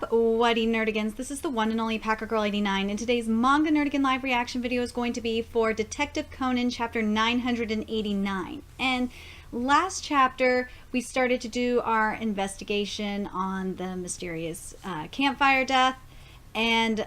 up, Whitey Nerdigans? This is the one and only Packer Girl 89, and today's Manga Nerdigan live reaction video is going to be for Detective Conan chapter 989. And last chapter, we started to do our investigation on the mysterious campfire death, and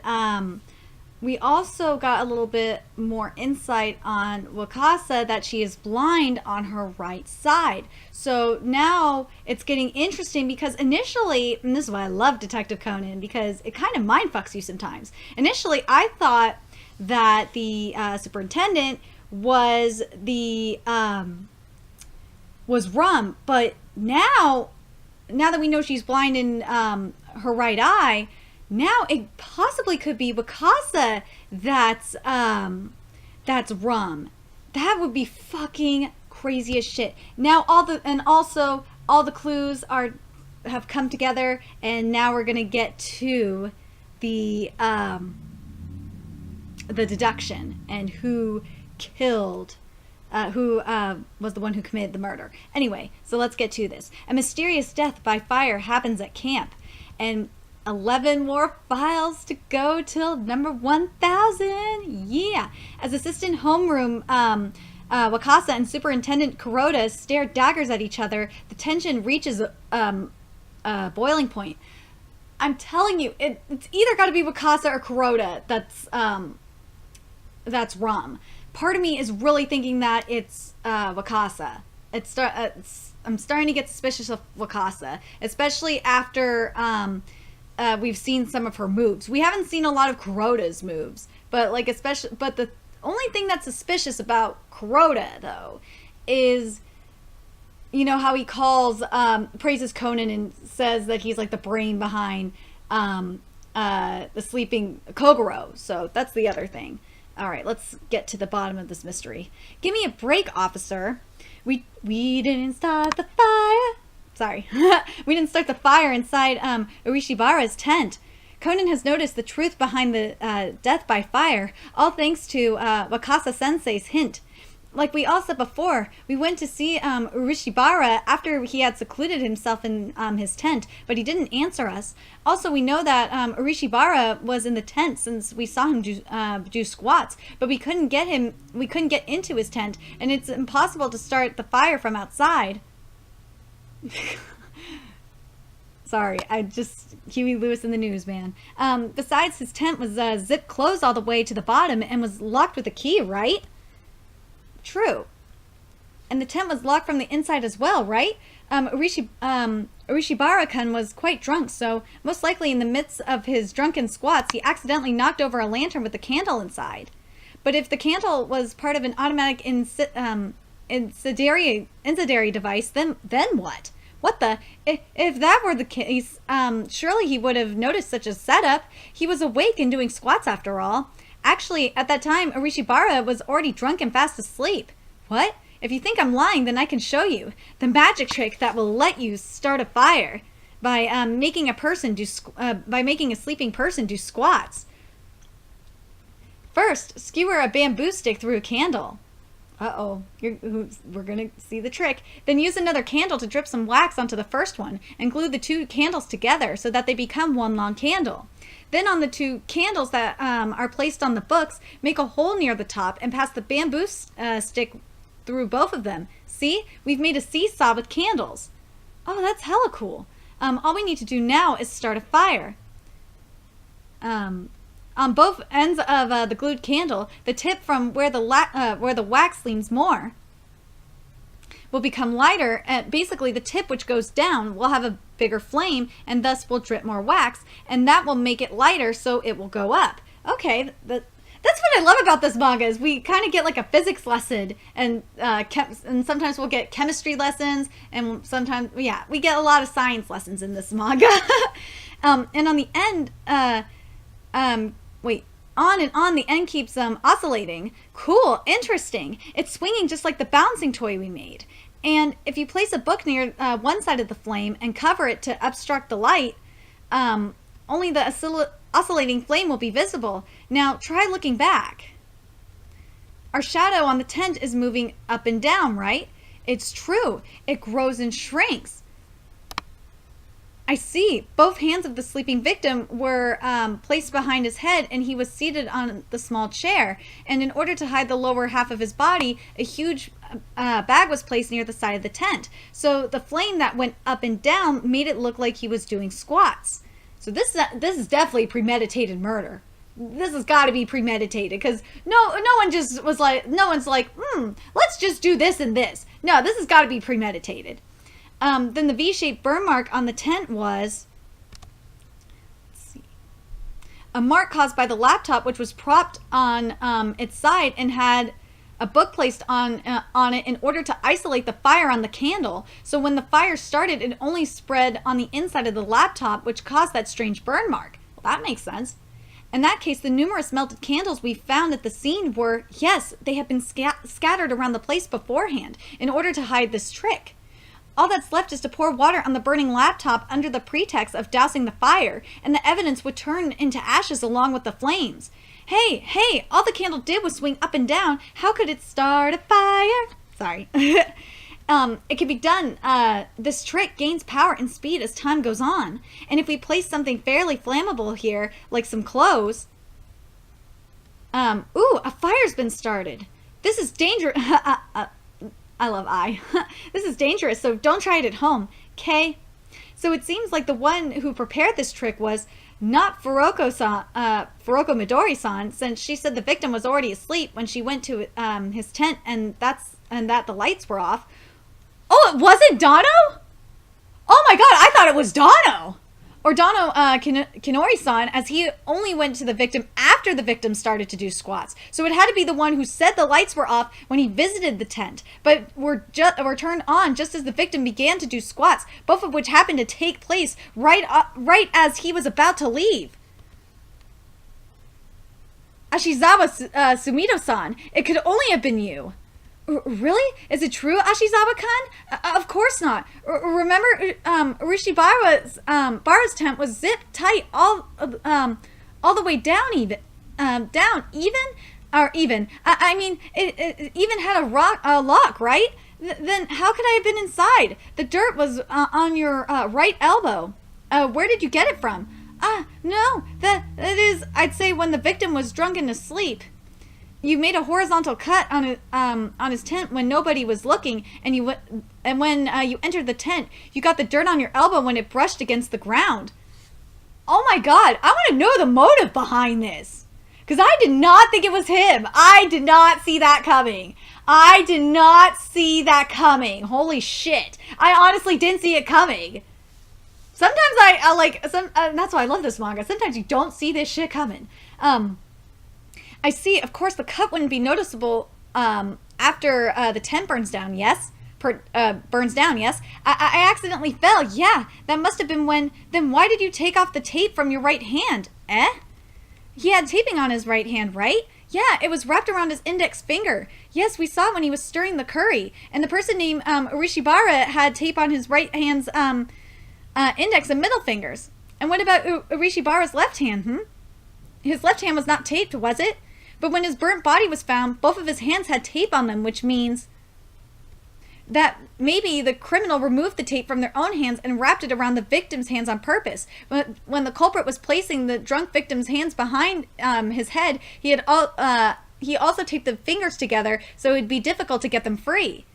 we also got a little bit more insight on WAKASA, that she is blind on her right side. So now it's getting interesting because initially, and this is why I love Detective Conan, because it kind of mindfucks you sometimes. Initially, I thought that the superintendent was was Rum, but now that we know she's blind in her right eye, now it possibly could be WAKASA that's Rum. That would be fucking crazy as shit. Now all the clues have come together, and now we're gonna get to the deduction and who killed. Who was the one who committed the murder. Anyway, so let's get to this. A mysterious death by fire happens at camp, and 11 more files to go till number 1000. Yeah. As assistant homeroom WAKASA and Superintendent Kuroda stare daggers at each other, the tension reaches a boiling point. I'm telling you, it's either got to be WAKASA or Kuroda that's Rum. Part of me is really thinking that it's WAKASA. I'm starting to get suspicious of WAKASA, especially after we've seen some of her moves. We haven't seen a lot of Kuroda's moves, but the only thing that's suspicious about Kuroda, though, is, you know, how he praises Conan and says that he's like the brain behind the sleeping Kogoro. So that's the other thing. All right, let's get to the bottom of this mystery. Give me a break, officer. We didn't start the fire. Sorry. We didn't start the fire inside Urishibara's tent. Conan has noticed the truth behind the death by fire, all thanks to WAKASA-sensei's hint. Like we all said before, we went to see Urishibara after he had secluded himself in his tent, but he didn't answer us. Also, we know that Urishibara was in the tent since we saw him do squats, but we couldn't get into his tent, and it's impossible to start the fire from outside. Sorry, Huey Lewis in the news, man. Besides, his tent was zipped closed all the way to the bottom and was locked with a key, right? True. And the tent was locked from the inside as well, right? Urishibara-kun was quite drunk, so most likely in the midst of his drunken squats, he accidentally knocked over a lantern with a candle inside. But if the candle was part of an automatic incendiary device, then what? What the? If that were the case, surely he would have noticed such a setup. He was awake and doing squats after all. Actually, at that time, Urishibara was already drunk and fast asleep. What? If you think I'm lying, then I can show you. The magic trick that will let you start a fire by making a sleeping person do squats. First, skewer a bamboo stick through a candle. Uh-oh, we're gonna see the trick. Then use another candle to drip some wax onto the first one and glue the two candles together so that they become one long candle. Then on the two candles that are placed on the books, make a hole near the top and pass the bamboo stick through both of them. See? We've made a seesaw with candles. Oh, that's hella cool. All we need to do now is start a fire. On both ends of the glued candle, the tip from where the wax leans more will become lighter, and basically the tip which goes down will have a bigger flame and thus will drip more wax, and that will make it lighter so it will go up. Okay, that's what I love about this manga, is we kind of get like a physics lesson, and sometimes we'll get chemistry lessons, and sometimes, yeah, we get a lot of science lessons in this manga. And on the end, on and on, the end keeps oscillating. Cool, interesting. It's swinging just like the bouncing toy we made. And if you place a book near one side of the flame and cover it to obstruct the light, only the oscillating flame will be visible. Now try looking back. Our shadow on the tent is moving up and down, right? It's true. It grows and shrinks. I see. Both hands of the sleeping victim were placed behind his head, and he was seated on the small chair. And in order to hide the lower half of his body, a huge bag was placed near the side of the tent. So the flame that went up and down made it look like he was doing squats. So this is definitely premeditated murder. This has got to be premeditated, because no one just was like, no one's like, let's just do this and this. No, this has got to be premeditated. Then the V-shaped burn mark on the tent was, let's see, a mark caused by the laptop, which was propped on its side and had a book placed on it in order to isolate the fire on the candle. So when the fire started, it only spread on the inside of the laptop, which caused that strange burn mark. Well, that makes sense. In that case, the numerous melted candles we found at the scene were, yes, they had been scattered around the place beforehand in order to hide this trick. All that's left is to pour water on the burning laptop under the pretext of dousing the fire, and the evidence would turn into ashes along with the flames. Hey, all the candle did was swing up and down. How could it start a fire? Sorry. It can be done. This trick gains power and speed as time goes on. And if we place something fairly flammable here, like some clothes... a fire's been started. This is dangerous. I love I. This is dangerous, so don't try it at home. Okay? So it seems like the one who prepared this trick was not Furuko Midori-san, since she said the victim was already asleep when she went to his tent, and that the lights were off. Oh, it wasn't Dono? Oh my god, I thought it was Dono! Or Dono Kinori-san, as he only went to the victim after the victim started to do squats. So it had to be the one who said the lights were off when he visited the tent, but were turned on just as the victim began to do squats, both of which happened to take place right as he was about to leave. Ashizawa Sumito-san, it could only have been you. Really? Is it true, Ashizawa-kun? Of course not. Remember, Urishibara's tent was zipped tight all the way down even. I mean, it even had a lock, right? Then how could I have been inside? The dirt was on your right elbow. Where did you get it from? No, that is, I'd say, when the victim was drunk and asleep. You made a horizontal cut on his tent when nobody was looking, and when you entered the tent, you got the dirt on your elbow when it brushed against the ground. Oh my god, I want to know the motive behind this, because I did not think it was him. I did not see that coming. Holy shit! I honestly didn't see it coming. Sometimes that's why I love this manga. Sometimes you don't see this shit coming. I see, of course, the cut wouldn't be noticeable after the tent burns down, yes? I accidentally fell, yeah. That must have been when... Then why did you take off the tape from your right hand? He had taping on his right hand, right? Yeah, it was wrapped around his index finger. Yes, we saw it when he was stirring the curry. And the person named Urishibara had tape on his right hand's index and middle fingers. And what about Urishibara's left hand, His left hand was not taped, was it? But when his burnt body was found, both of his hands had tape on them, which means that maybe the criminal removed the tape from their own hands and wrapped it around the victim's hands on purpose. When the culprit was placing the drunk victim's hands behind his head, he also taped the fingers together so it would be difficult to get them free.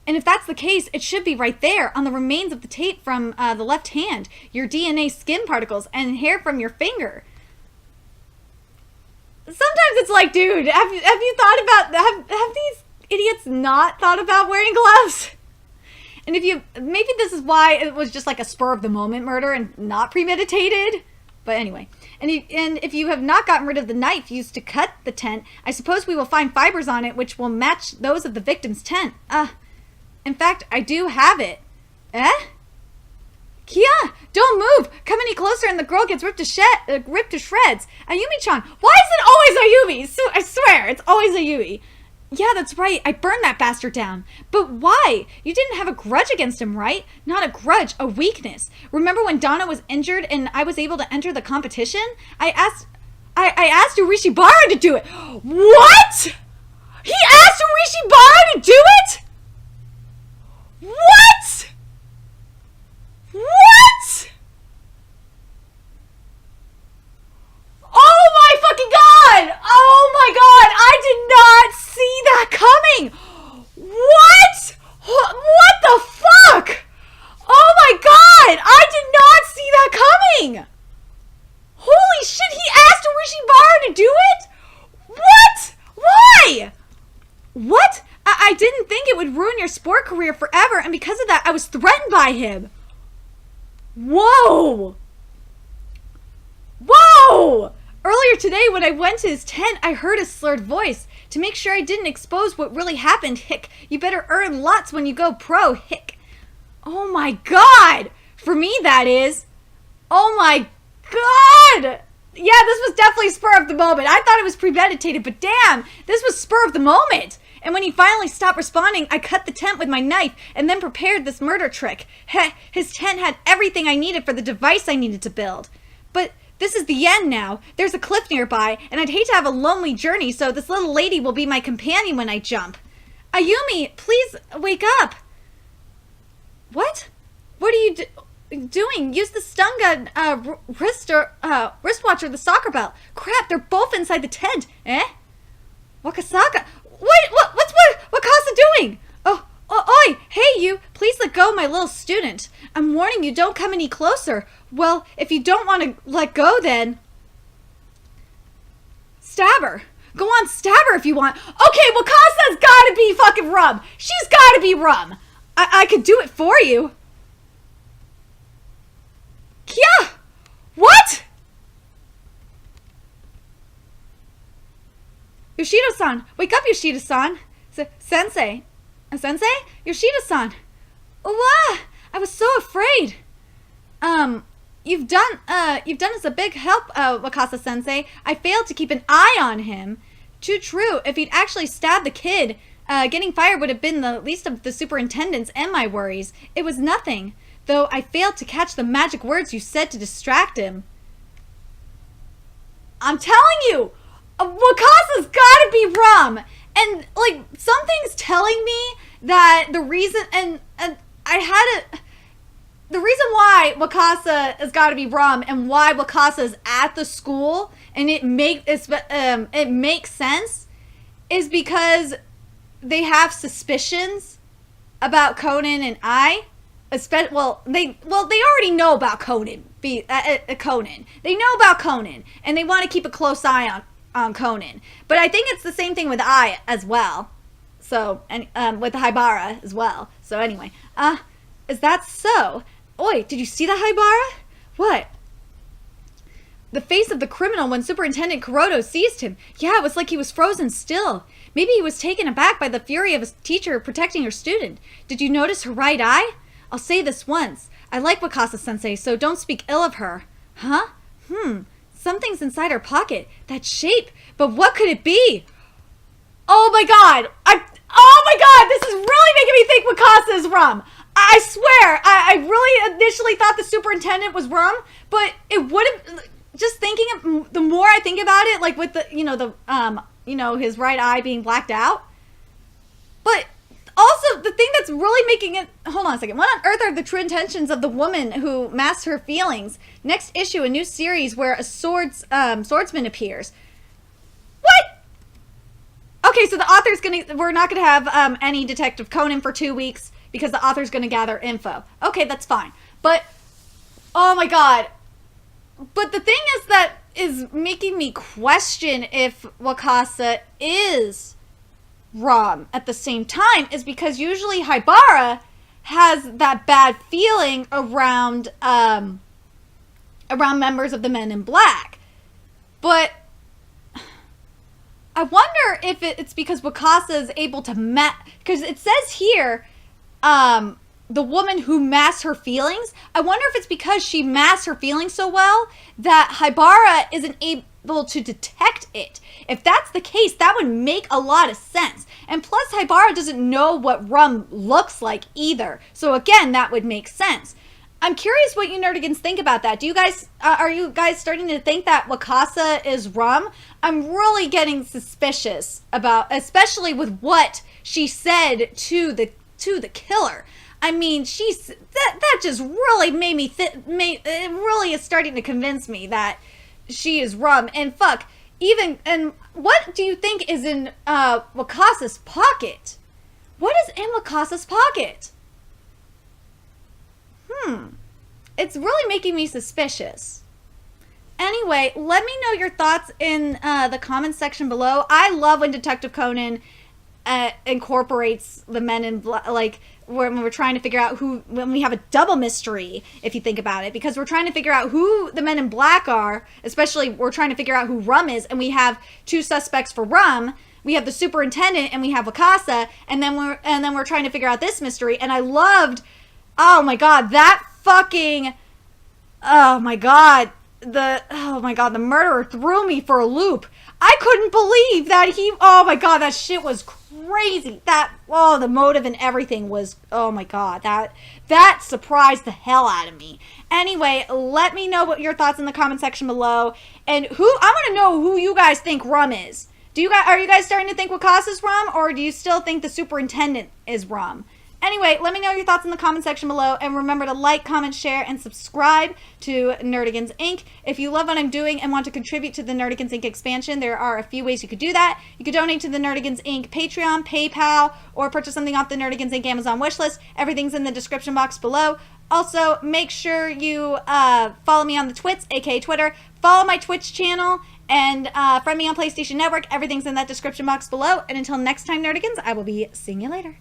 And if that's the case, it should be right there on the remains of the tape from the left hand, your DNA skin particles, and hair from your finger. Sometimes it's like, dude, have you thought about, have these idiots not thought about wearing gloves? And maybe this is why it was just like a spur of the moment murder and not premeditated. But anyway, and if you have not gotten rid of the knife used to cut the tent, I suppose we will find fibers on it which will match those of the victim's tent. In fact, I do have it. Kia, don't move! Come any closer and the girl gets ripped to shreds. Ayumi-chan, why is it always Ayumi? I swear, it's always Ayumi. Yeah, that's right, I burned that bastard down. But why? You didn't have a grudge against him, right? Not a grudge, a weakness. Remember when Donna was injured and I was able to enter the competition? I asked Urishibara to do it. What? He asked Urishibara to do it? What? What? that, I was threatened by him. Whoa! Whoa! Earlier today, when I went to his tent, I heard a slurred voice. To make sure I didn't expose what really happened, hick, you better earn lots when you go pro, hick. Oh my god! For me, that is. Oh my god! Yeah, this was definitely spur of the moment. I thought it was premeditated, but damn, this was spur of the moment. And when he finally stopped responding, I cut the tent with my knife and then prepared this murder trick. Heh, his tent had everything I needed for the device I needed to build. But this is the end now. There's a cliff nearby, and I'd hate to have a lonely journey, so this little lady will be my companion when I jump. Ayumi, please wake up. What? What are you doing? Use the stun gun, wristwatch or the soccer belt. Crap, they're both inside the tent. Eh? Wakasaka. What's Wakasa doing? Oh, oi, hey you, please let go of my little student. I'm warning you, don't come any closer. Well, if you don't want to let go, then stab her. Go on, stab her if you want. Okay, Wakasa's gotta be fucking rum. She's gotta be rum. I could do it for you. Yeah. What? Yoshida-san, wake up, Yoshida-san. Sensei. Sensei? Yoshida-san. Wow, I was so afraid. You've done us a big help, Wakasa-sensei. I failed to keep an eye on him. Too true. If he'd actually stabbed the kid, getting fired would have been the least of the superintendent's and my worries. It was nothing, though I failed to catch the magic words you said to distract him. I'm telling you, Wakasa's gotta be rum. And, like, something's telling me that the reason, and the reason why Wakasa has got to be rum and why Wakasa is at the school, and it makes sense, is because they have suspicions about Conan and I. They already know about Conan. Conan. They know about Conan, and they want to keep a close eye on Conan. But I think it's the same thing with I as well. So, and with Haibara as well. So anyway, is that so? Oi, did you see that, Haibara? What? The face of the criminal when Superintendent Kuroda seized him. Yeah, it was like he was frozen still. Maybe he was taken aback by the fury of his teacher protecting her student. Did you notice her right eye? I'll say this once. I like Wakasa-sensei, so don't speak ill of her. Huh? Something's inside her pocket. That shape. But what could it be? Oh my god! Oh my god! This is really making me think Wakasa is rum. I swear, I really initially thought the superintendent was rum, but it would have. Just thinking of, the more I think about it, like with the his right eye being blacked out. But also the thing that's really making it. Hold on a second. What on earth are the true intentions of the woman who masked her feelings? Next issue, a new series where a swordsman appears. What? Okay, so the author's we're not gonna have any Detective Conan for 2 weeks because the author's gonna gather info. Okay, that's fine. But oh my god. But the thing is making me question if Wakasa is rum at the same time is because usually Haibara has that bad feeling around members of the Men in Black. But I wonder if it's because Wakasa is able to because it says here the woman who masks her feelings. I wonder if it's because she masks her feelings so well that Haibara isn't able to detect it. If that's the case, that would make a lot of sense. And plus, Haibara doesn't know what rum looks like either. So again, that would make sense. I'm curious what you nerdigans think about that. Do you guys, are you guys starting to think that Wakasa is rum? I'm really getting suspicious about, especially with what she said to the killer. I mean, that just really made me it really is starting to convince me that she is rum. And fuck, and what do you think is in Wakasa's pocket? What is in Wakasa's pocket? It's really making me suspicious. Anyway, let me know your thoughts in the comments section below. I love when Detective Conan incorporates the Men in Black, like when we're trying to figure out when we have a double mystery, if you think about it, because we're trying to figure out who the Men in Black are, especially we're trying to figure out who Rum is, and we have two suspects for Rum. We have the superintendent and we have Wakasa, and then we're trying to figure out this mystery. And I loved, oh my god, that fucking, oh my god, the murderer threw me for a loop. I couldn't believe that oh my god, that shit was crazy. The motive and everything was, oh my god, that surprised the hell out of me. Anyway, let me know what your thoughts in the comment section below. And I want to know who you guys think Rum is. Are you guys starting to think Wakasa's Rum, or do you still think the superintendent is Rum? Anyway, let me know your thoughts in the comment section below, and remember to like, comment, share, and subscribe to Nerdigans Inc. If you love what I'm doing and want to contribute to the Nerdigans Inc. expansion, there are a few ways you could do that. You could donate to the Nerdigans Inc. Patreon, PayPal, or purchase something off the Nerdigans Inc. Amazon wishlist. Everything's in the description box below. Also, make sure you follow me on the Twits, aka Twitter. Follow my Twitch channel, and friend me on PlayStation Network. Everything's in that description box below. And until next time, Nerdigans, I will be seeing you later.